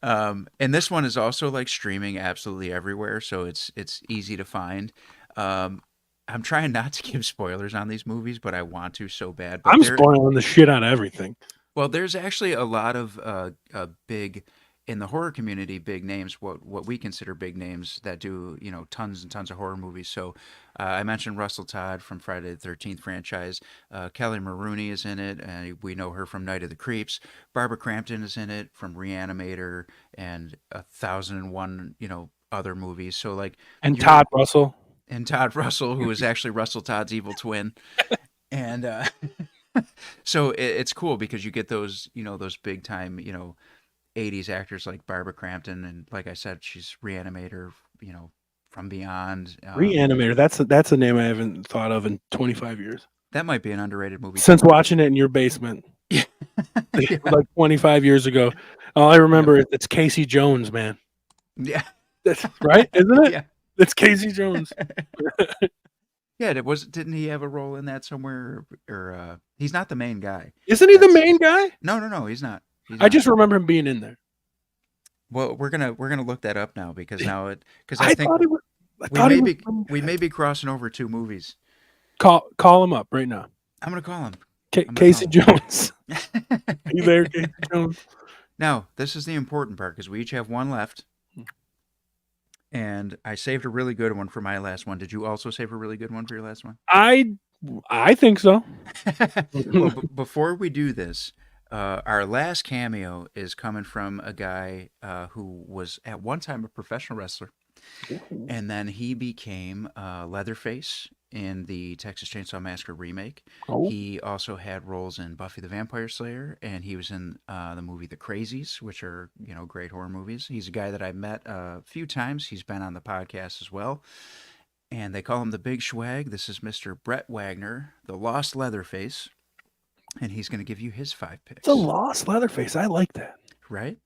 And this one is also like streaming absolutely everywhere, so it's easy to find. I'm trying not to give spoilers on these movies, but I want to so bad. But I'm spoiling the shit out of everything. well, there's actually a lot of big in the horror community, big names, what we consider big names that do tons and tons of horror movies. So I mentioned Russell Todd from Friday the 13th franchise. Kelly Maroney is in it, and we know her from Night of the Creeps. Barbara Crampton is in it from Reanimator and 1001 other movies. So like And Todd Russell. And Todd Russell, who is actually Russell Todd's evil twin. And so it's cool because you get those, those big time, 80s actors like Barbara Crampton. And like I said, she's Reanimator, from Beyond. Reanimator. That's a name I haven't thought of in 25 years. That might be an underrated movie. Since watching it in your basement. Yeah. Like 25 years ago. All I remember it's Casey Jones, man. Yeah. That's right, isn't it? Yeah. It's Casey Jones. Yeah, didn't he have a role in that somewhere? Or he's not the main guy. Isn't he the main guy? No, he's not. I just remember him being in there. Well, we're gonna look that up now because I I think thought we may be crossing over two movies. Call him up right now. I'm gonna call him. Casey Jones. Are you there, Casey Jones? Now, this is the important part because we each have one left. And I saved a really good one for my last one. Did you also save a really good one for your last one? I think so. Well, before we do this, our last cameo is coming from a guy who was at one time a professional wrestler. And then he became Leatherface in the Texas Chainsaw Massacre remake. Oh. He also had roles in Buffy the Vampire Slayer, and he was in the movie The Crazies, which are, great horror movies. He's a guy that I've met a few times. He's been on the podcast as well. And they call him the Big Schwag. This is Mr. Brett Wagner, the Lost Leatherface. And he's going to give you his 5 picks. It's a Lost Leatherface. I like that. Right?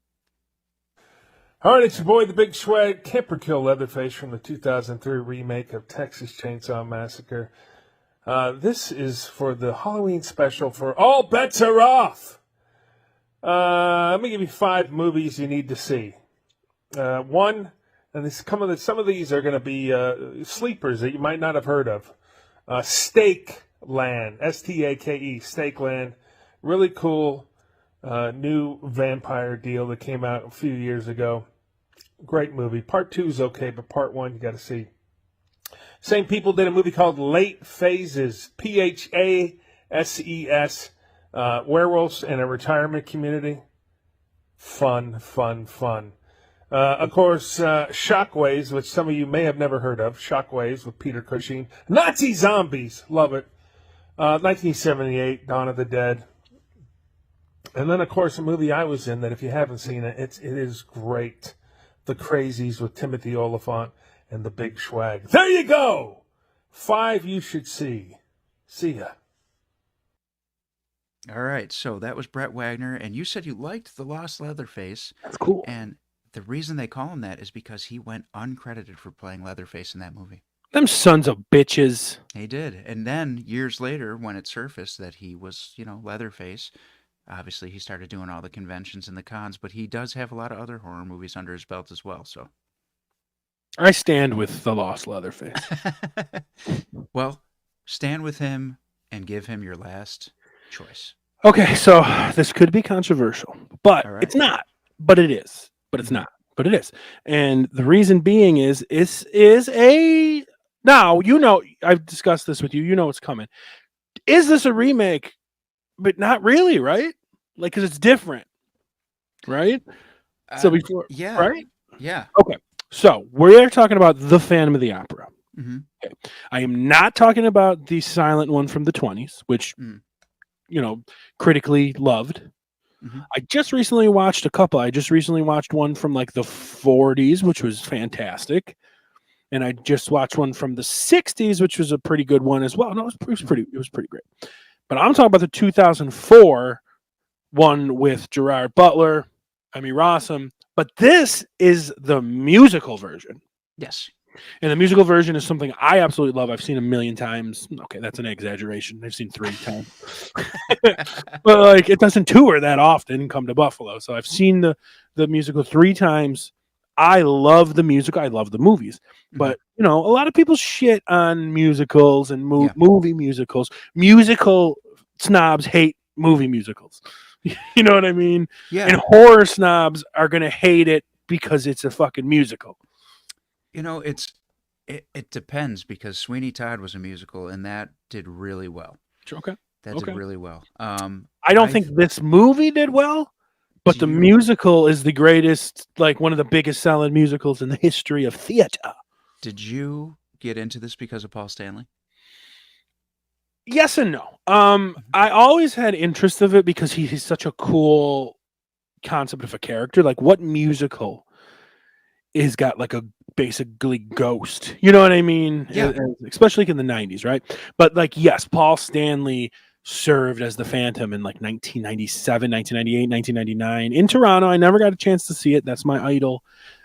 All right, it's your boy, the Big Schwag, Camperkill Leatherface from the 2003 remake of Texas Chainsaw Massacre. This is for the Halloween special for All Bets Are Off. Let me give you 5 movies you need to see. One, and some of these are going to be sleepers that you might not have heard of. Stake Land, S-T-A-K-E, Stake Land. Really cool new vampire deal that came out a few years ago. Great movie. Part 2 is okay, but part 1 you got to see. Same people did a movie called Late Phases, P-H-A-S-E-S, werewolves in a retirement community. Fun. Of course, Shockwaves, which some of you may have never heard of. Shockwaves with Peter Cushing. Nazi Zombies, love it. 1978, Dawn of the Dead. And then, of course, a movie I was in that if you haven't seen it, it is great. The Crazies with Timothy Oliphant. and the Big Schwag. There you go! 5 you should see. See ya. All right, so that was Brett Wagner, and you said you liked The Lost Leatherface. That's cool. And the reason they call him that is because he went uncredited for playing Leatherface in that movie. Them sons of bitches. He did. And then years later, when it surfaced that he was, Leatherface, obviously he started doing all the conventions and the cons, but he does have a lot of other horror movies under his belt as well, so. I stand with the Lost Leatherface. Well, stand with him and give him your last choice. Okay, so this could be controversial, but it's not. But it is. But it's not. But it is. And the reason being is a... Now, I've discussed this with you. You know what's coming. Is this a remake? But not really, right? Like, because it's different, right? So before... Yeah. Right? Yeah. Okay. So we're talking about The Phantom of the Opera. Mm-hmm. Okay. I am not talking about the silent one from the 1920s, which... critically loved. Mm-hmm. I just recently watched a couple. I just recently watched one from like the 40s, which was fantastic. And I just watched one from the 60s, which was a pretty good one as well. No, it was pretty great. But I'm talking about the 2004 one with Gerard Butler, Emmy Rossum. But this is the musical version. Yes. And the musical version is something I absolutely love. I've seen 1,000,000 times. Okay, that's an exaggeration. I've seen 3 times. But like, it doesn't tour that often, come to Buffalo. So I've seen the musical 3 times. I love the musical. I love the movies. But, a lot of people shit on musicals and movie musicals. Musical snobs hate movie musicals. You know what I mean? Yeah. And horror snobs are going to hate it because it's a fucking musical. It depends, because Sweeney Todd was a musical and that did really well. Okay. That did really well. I don't think this movie did well, but the musical is the greatest, like one of the biggest selling musicals in the history of theater. Did you get into this because of Paul Stanley? Yes and no. I always had interest of it because he's such a cool concept of a character. Like, what musical is got like a basically ghost? You know what I mean? Yeah. Especially in the 90s, right? But like, yes, Paul Stanley served as the Phantom in like 1997, 1998, 1999 in Toronto. I never got a chance to see it. That's my idol.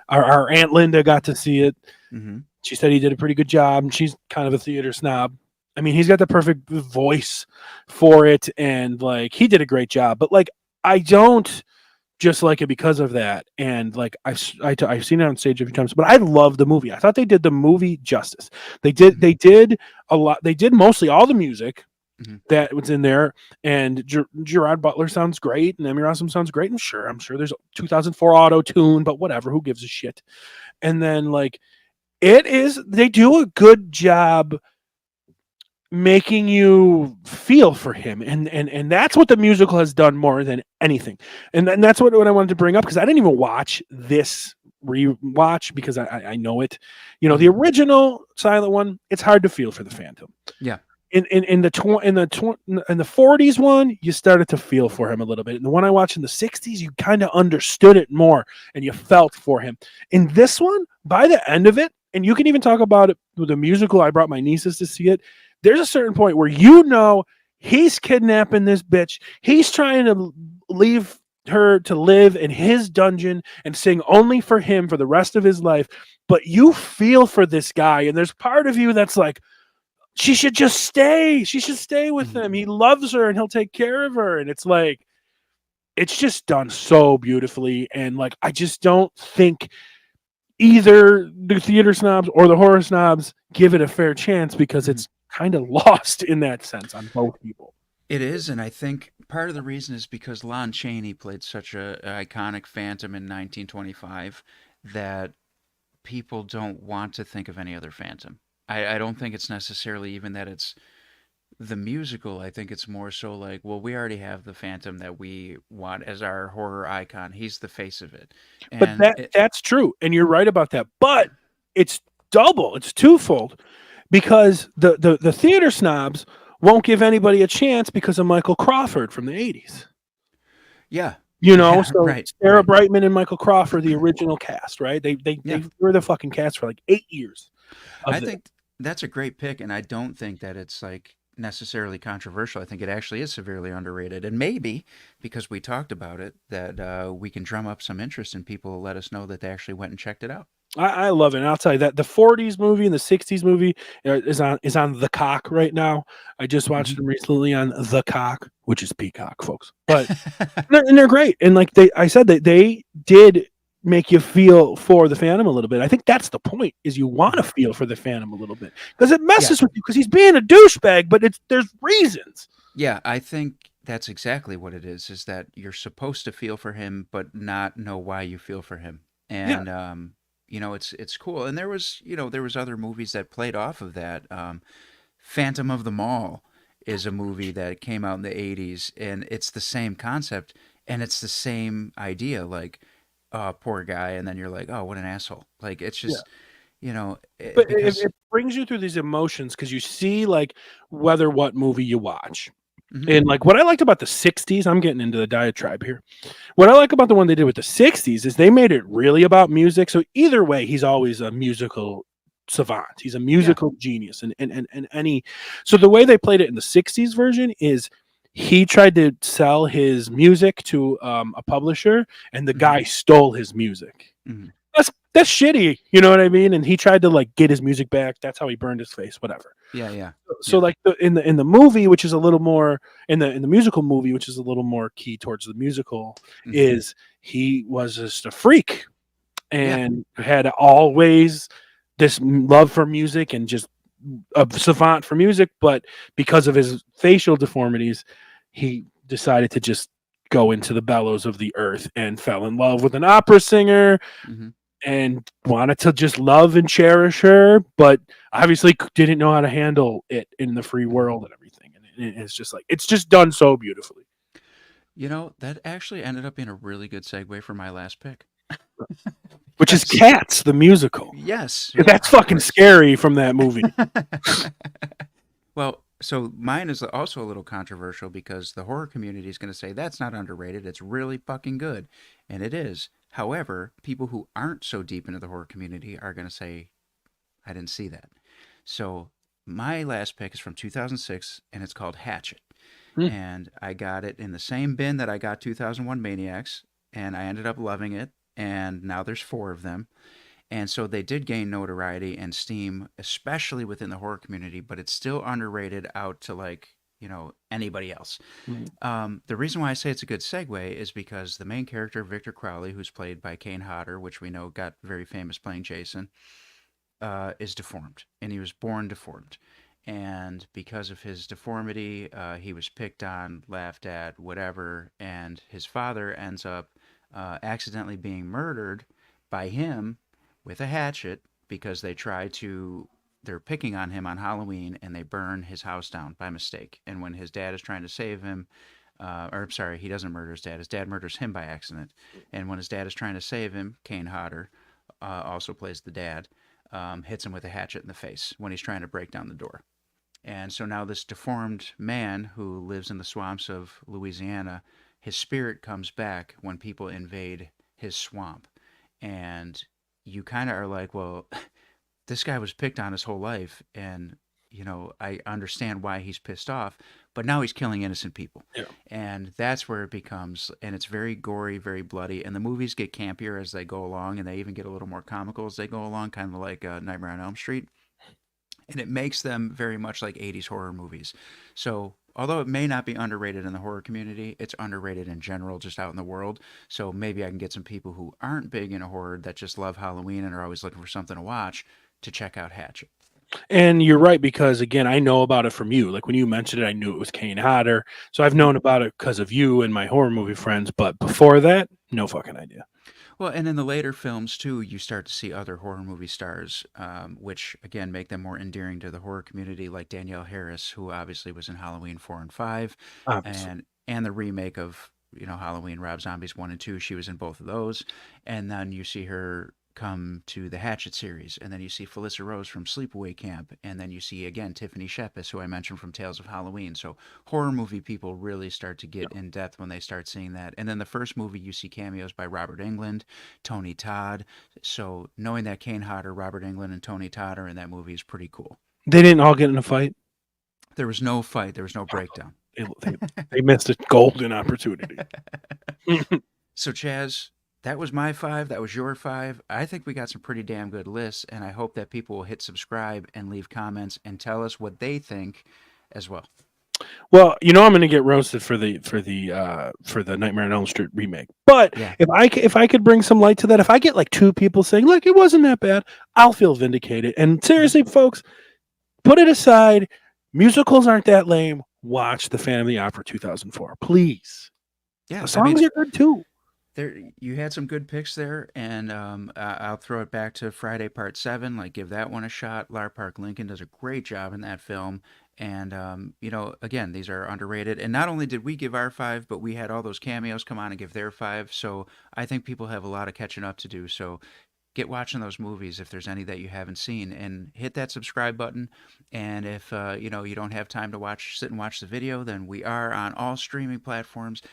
Our Aunt Linda got to see it. Mm-hmm. She said he did a pretty good job, and she's kind of a theater snob. I mean, he's got the perfect voice for it, and like, he did a great job. But like, I don't just like it because of that. And like, I've seen it on stage a few times, but I love the movie. I thought they did the movie justice. They did a lot. They did mostly all the music that was in there, and Gerard Butler sounds great, and Emmy Rossum sounds great. I'm sure there's 2004 auto tune, but whatever, who gives a shit? And then like, they do a good job making you feel for him, and that's what the musical has done more than anything. And that's what I wanted to bring up, because I didn't even watch this rewatch because I know it. The original silent one, it's hard to feel for the Phantom. Yeah. In the 40s one, you started to feel for him a little bit. And the one I watched in the 60s, you kind of understood it more and you felt for him. In this one, by the end of it, and you can even talk about it with the musical. I brought my nieces to see it. There's a certain point where he's kidnapping this bitch. He's trying to leave her to live in his dungeon and sing only for him for the rest of his life. But you feel for this guy, and there's part of you that's like, she should just stay. She should stay with him. He loves her and he'll take care of her. And it's like, it's just done so beautifully. And like, I just don't think either the theater snobs or the horror snobs give it a fair chance, because it's kind of lost in that sense on both people. It is, and I think part of the reason is because Lon Chaney played such an iconic Phantom in 1925 that people don't want to think of any other Phantom. I don't think it's necessarily even that it's the musical. I think it's more so like, well, we already have the Phantom that we want as our horror icon. He's the face of it. And but that's true, and you're right about that. But it's double, it's twofold, because the theater snobs won't give anybody a chance because of Michael Crawford from the 80s. Yeah. You know, Yeah, so right, Sarah right. Brightman and Michael Crawford, the original cast, right? Yeah. They were the fucking cast for like 8 years of I this. think that's a great pick, and I don't think that it's like necessarily controversial. I think it actually is severely underrated, and maybe because we talked about it, that we can drum up some interest and people will let us know that they actually went and checked it out. I love it. And I'll tell you that the '40s movie and the '60s movie is on the cock right now. I just watched Hmm. them recently on the cock, which is Peacock, folks. But and they're great. And like I said that they did make you feel for the Phantom a little bit. I think that's the point is you want to feel for the Phantom a little bit because it Yeah, messes with you because he's being a douchebag, but there's reasons. yeah, I think that's exactly what it is that you're supposed to feel for him, but not know why you feel for him. Yeah, And it's cool. And there was other movies that played off of that. Phantom of the Mall is a movie that came out in the 80s, and it's the same concept, and it's the same idea, like, oh, poor guy, and then you're like, oh, what an asshole. Like, it's yeah. just, But because, it brings you through these emotions because you see like whether what movie you watch. mhm, And like what I liked about the '60s, I'm getting into the diatribe here. What I like about the one they did with the '60s is they made it really about music. So either way, he's always a musical savant. He's a yeah, musical genius. And any so the way they played it in the '60s version is he tried to sell his music to a publisher, and the mhm, guy stole his music. mhm, That's shitty, you know what I mean? And he tried to like get his music back. That's how he burned his face, whatever. yeah, yeah, So yeah, like in the movie, which is a little more in the musical movie, which is a little more key towards the musical, mhm, is he was just a freak yeah, and had always this love for music and just a savant for music, but because of his facial deformities, he decided to just go into the bellows of the earth and fell in love with an opera singer mhm. and wanted to just love and cherish her, but obviously didn't know how to handle it in the free world and everything. And it's just like it's just done so beautifully. That actually ended up being a really good segue for my last pick. Which is Because, Cats, the musical. yes, 'Cause yeah, that's of fucking course. scary from that movie. Well, so mine is also a little controversial because the horror community is going to say that's not underrated. It's really fucking good. And it is. However, people who aren't so deep into the horror community are going to say, I didn't see that. So my last pick is from 2006 and it's called Hatchet. Hmm. And I got it in the same bin that I got 2001 Maniacs. And I ended up loving it. And now there's four of them. And so they did gain notoriety and steam, especially within the horror community, but it's still underrated out to like, anybody else. Mhm. The reason why I say it's a good segue is because the main character, Victor Crowley, who's played by Kane Hodder, which we know got very famous playing Jason, is deformed, and he was born deformed. And because of his deformity, he was picked on, laughed at, whatever. And his father ends up accidentally being murdered by him with a hatchet because they're picking on him on Halloween and they burn his house down by mistake. And when his dad is trying to save him, or I'm sorry, he doesn't murder his dad. His dad murders him by accident. And when his dad is trying to save him, Kane Hodder also plays the dad, hits him with a hatchet in the face when he's trying to break down the door. And so now this deformed man who lives in the swamps of Louisiana, his spirit comes back when people invade his swamp. And you kind of are like, well, this guy was picked on his whole life. And, I understand why he's pissed off, but now he's killing innocent people. Yeah. And that's where it becomes, and it's very gory, very bloody. And the movies get campier as they go along, and they even get a little more comical as they go along, kind of like Nightmare on Elm Street, and it makes them very much like 80s horror movies. So, although it may not be underrated in the horror community, it's underrated in general just out in the world. So, maybe I can get some people who aren't big into horror that just love Halloween and are always looking for something to watch to check out Hatchet. And you're right because again, I know about it from you. Like when you mentioned it, I knew it was Kane Hodder. So I've Mhm. known about it because of you and my horror movie friends. But before that, no fucking idea. Well, and in the later films too, you start to see other horror movie stars, which again make them more endearing to the horror community, like Danielle Harris, who obviously was in Halloween 4 and 5, Obviously. and the remake of Halloween Rob Zombie's 1 and 2. She was in both of those, and then you see her come to the Hatchet series, and then you see Felissa Rose from Sleepaway Camp, and then you see again Tiffany Shepis, who I mentioned from Tales of Halloween. So horror movie people really start to get in depth when they start seeing that. And then the first movie, you see cameos by Robert Englund, Tony Todd. So knowing that Kane Hodder, Robert Englund, and Tony Todd are in that movie is pretty cool. They didn't all get in a fight. There was no fight. There was no breakdown. They missed a golden opportunity. So Chazz, that was my 5. That was your 5. I think we got some pretty damn good lists, and I hope that people will hit subscribe and leave comments and tell us what they think as well. Well, I'm going to get roasted for the Nightmare on Elm Street remake. But Yeah. if I could bring some light to that, if I get like 2 people saying, "Look, it wasn't that bad," I'll feel vindicated. And seriously, folks, put it aside. Musicals aren't that lame. Watch The Phantom of the Opera 2004, please. Yeah, The songs are good too. There, you had some good picks there, and I'll throw it back to Friday Part 7. Like, give that one a shot. Lar Park Lincoln does a great job in that film. And, again, these are underrated. And not only did we give our 5, but we had all those cameos come on and give their 5. So I think people have a lot of catching up to do. So get watching those movies if there's any that you haven't seen, and hit that subscribe button. And if, you don't have time to sit and watch the video, then we are on all streaming platforms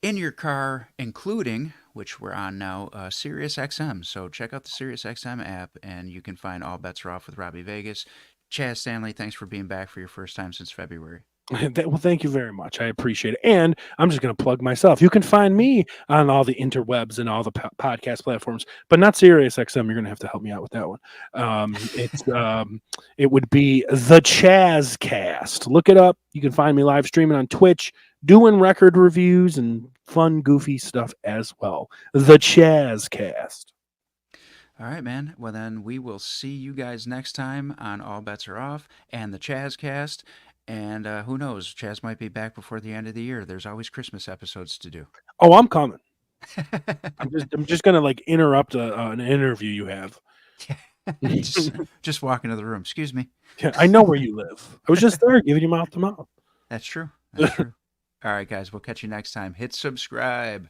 in your car, including, which we're on now, SiriusXM. So check out the SiriusXM app, and you can find All Bets Are Off with Robbie Vegas. Chazz Stanley, thanks for being back for your first time since February. Well, thank you very much. I appreciate it. And I'm just going to plug myself. You can find me on all the interwebs and all the podcast platforms, but not SiriusXM. You're going to have to help me out with that one. It would be the Chazz Cast. Look it up. You can find me live streaming on Twitch, doing record reviews and fun, goofy stuff as well. The Chazz Cast. All right, man. Well, then we will see you guys next time on All Bets Are Off and the Chazz Cast. And who knows? Chazz might be back before the end of the year. There's always Christmas episodes to do. Oh, I'm coming. I'm just gonna like interrupt an interview you have. just walk into the room. Excuse me. Yeah, I know where you live. I was just there giving you mouth to mouth. That's true. That's true. All right, guys. We'll catch you next time. Hit subscribe.